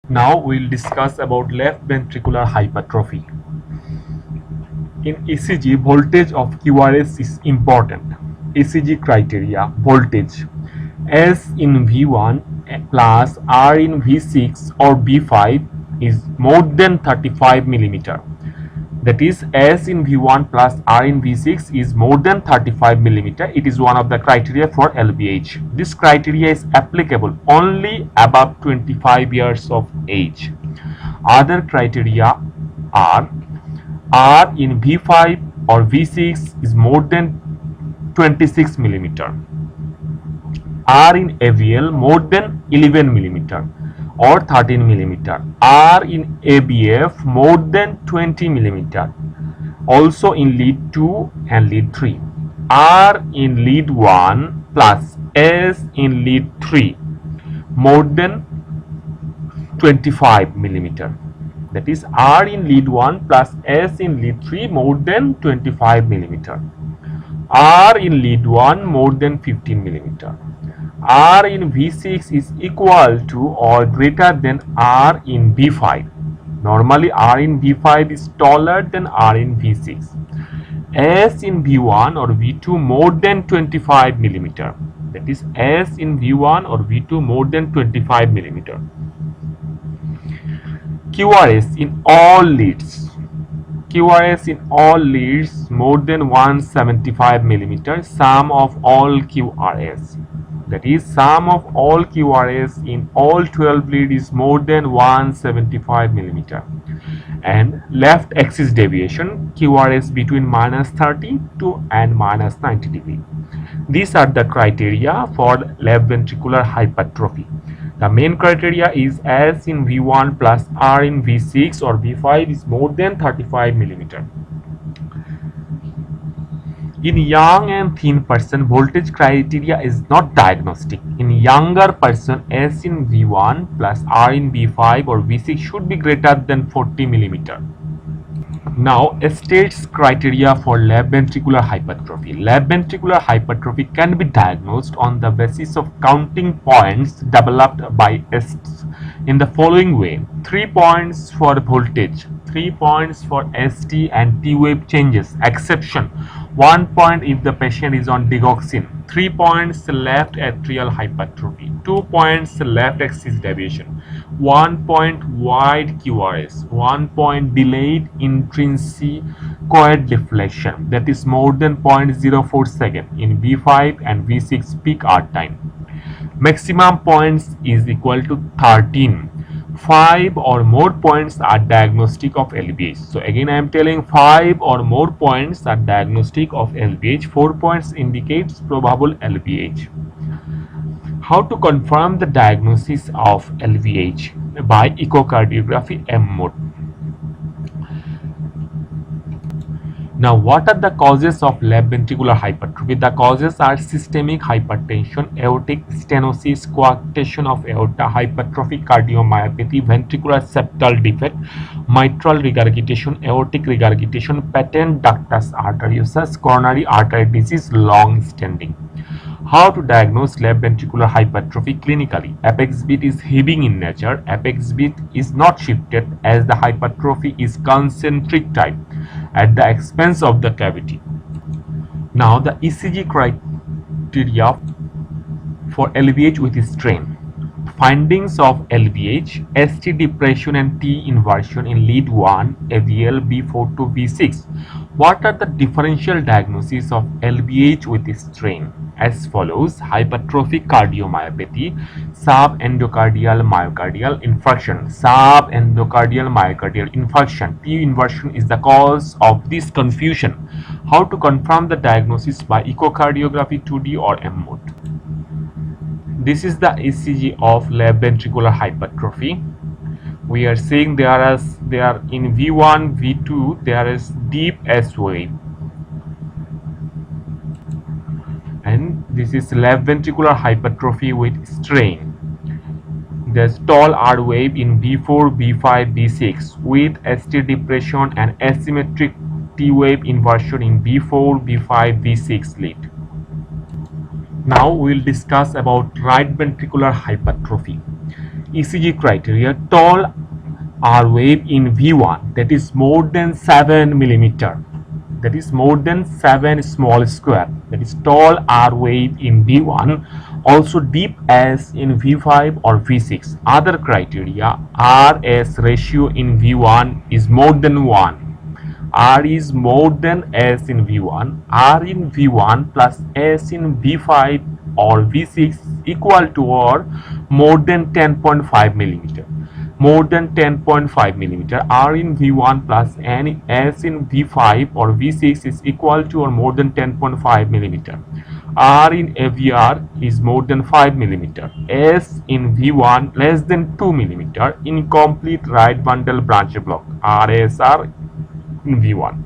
Now we'll discuss about left ventricular hypertrophy. In ECG, voltage of QRS is important. ECG criteria: voltage S in V1 plus R in V6 or V5 is more than 35 millimeter. That is, S in V1 plus R in V6 is more than 35 millimeter. It is one of the criteria for LVH. This criteria is applicable only above 25 years of age. Other criteria are R in V5 or V6 is more than 26 millimeter. R in AVL more than 11 millimeter or 13 millimeter. R in ABF more than 20 millimeter. Also in lead 2 and lead 3. R in lead 1 plus S in lead 3 more than 25 millimeter. That is, R in lead 1 plus S in lead 3 more than 25 millimeter. R in lead 1 more than 15 millimeter. R in V6 is equal to or greater than R in V5. Normally R in V5 is taller than R in V6. S in V1 or V2 more than 25 millimeter. That is, S in V1 or V2 more than 25 millimeter. QRS in all leads. QRS in all leads more than 175 millimeter. Sum of all QRS. That is, sum of all QRS in all 12 lead is more than 175 millimeter. And left axis deviation QRS between -30 to and -90 degree. These are the criteria for left ventricular hypertrophy. The main criteria is S in V1 plus R in V6 or V5 is more than 35 millimeter. In young and thin person, voltage criteria is not diagnostic. In younger person, S in V1 plus R in V5 or V6 should be greater than 40 millimeter. Now, states criteria for left ventricular hypertrophy. Left ventricular hypertrophy can be diagnosed on the basis of counting points developed by tests in the following way: 3 points for voltage, 3 points for ST and T wave changes, exception 1 point if the patient is on digoxin, 3 points left atrial hypertrophy, 2 points left axis deviation, 1 point wide QRS, 1 point delayed intrinsicoid deflection, that is more than 0.04 second in V5 and V6 peak R time. Maximum points is equal to 13. 5 or more points are diagnostic of LVH. So again I am telling 5 or more points are diagnostic of LVH. 4 points indicates probable LVH. How to confirm the diagnosis of LVH? By echocardiography M mode. Now, what are the causes of left ventricular hypertrophy? The causes are systemic hypertension, aortic stenosis, coarctation of aorta, hypertrophy, cardiomyopathy, ventricular septal defect, mitral regurgitation, aortic regurgitation, patent ductus arteriosus, coronary artery disease, long standing. How to diagnose left ventricular hypertrophy clinically? Apex beat is heaving in nature. Apex beat is not shifted as the hypertrophy is concentric type at the expense of the cavity. Now the ECG criteria for LVH with strain. Findings of LVH, ST depression and T inversion in lead 1, AVL B4 to B6. What are the differential diagnoses of LVH with strain? As follows: hypertrophic cardiomyopathy, subendocardial myocardial infarction, subendocardial myocardial infarction. T inversion is the cause of this confusion. How to confirm the diagnosis by echocardiography 2D or M mode? This is the ECG of left ventricular hypertrophy. We are seeing there are in V1, V2 there is deep S wave, and this is left ventricular hypertrophy with strain. There's tall R wave in V4, V5, V6 with ST depression and asymmetric T wave inversion in V4, V5, V6 lead. Now we will discuss about right ventricular hypertrophy. ECG criteria, tall R wave in V1, that is more than 7 millimeter, that is more than 7 small square, that is tall R wave in V1, also deep S in V5 or V6. Other criteria, RS ratio in V1 is more than 1. R is more than S in V1, R in V1 plus S in V5 or V6 equal to or more than 10.5 millimeter. More than 10.5 millimeter, R in V1 plus N S in V5 or V6 is equal to or more than 10.5 millimeter. R in AVR is more than 5 millimeter. S in V1 less than 2 millimeter. Incomplete right bundle branch block, RSR in V1.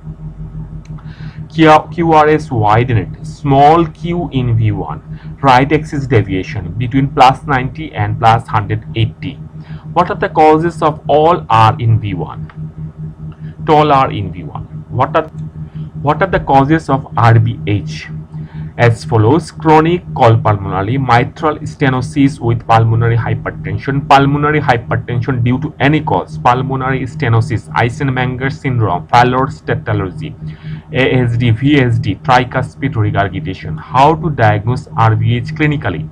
QRS widened, small q in V1, right axis deviation between plus 90 and plus 180. What are the causes of all R in V1? Tall R in V1. What are the causes of RBH? As follows: chronic pulmonary mitral stenosis with pulmonary hypertension due to any cause, pulmonary stenosis, Eisenmenger syndrome, Fallot's tetralogy, ASD, VSD, tricuspid regurgitation. How to diagnose RBH clinically?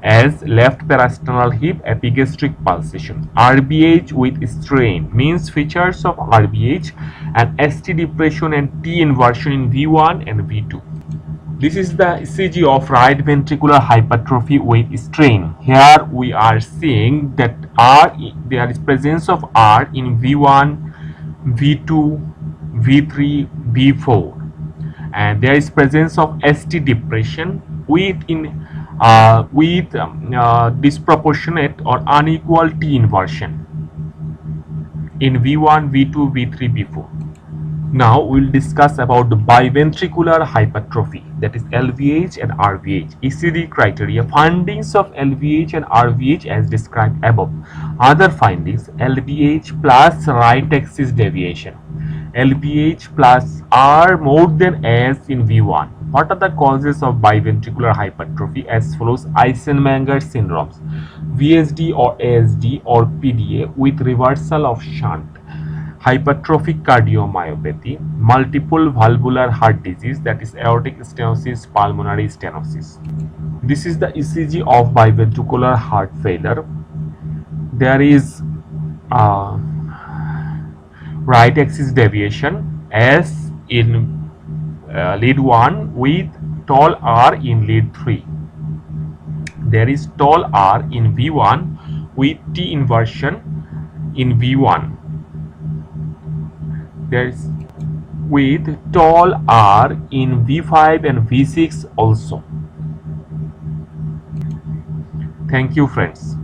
As left parasternal hip epigastric pulsation. RBH with strain means features of RBH and ST depression and T inversion in V1 and V2. This is the ECG of right ventricular hypertrophy with strain. Here we are seeing that there is presence of R in V1, V2, V3, V4, and there is presence of ST depression with disproportionate or unequal T inversion in V1, V2, V3, V4. Now we'll discuss about the biventricular hypertrophy, that is LVH and RVH. ECG criteria, findings of LVH and RVH as described above. Other findings, LVH plus right axis deviation, LVH plus R more than S in V1. What are the causes of biventricular hypertrophy? As follows: Eisenmenger syndromes, VSD or ASD or PDA with reversal of shunt, hypertrophic cardiomyopathy, multiple valvular heart disease, that is aortic stenosis, pulmonary stenosis. This is the ECG of biventricular heart failure. There is right axis deviation S in lead 1 with tall R in lead 3. There is tall R in V1 with T inversion in V1. There is with tall R in V5 and V6 also. Thank you, friends.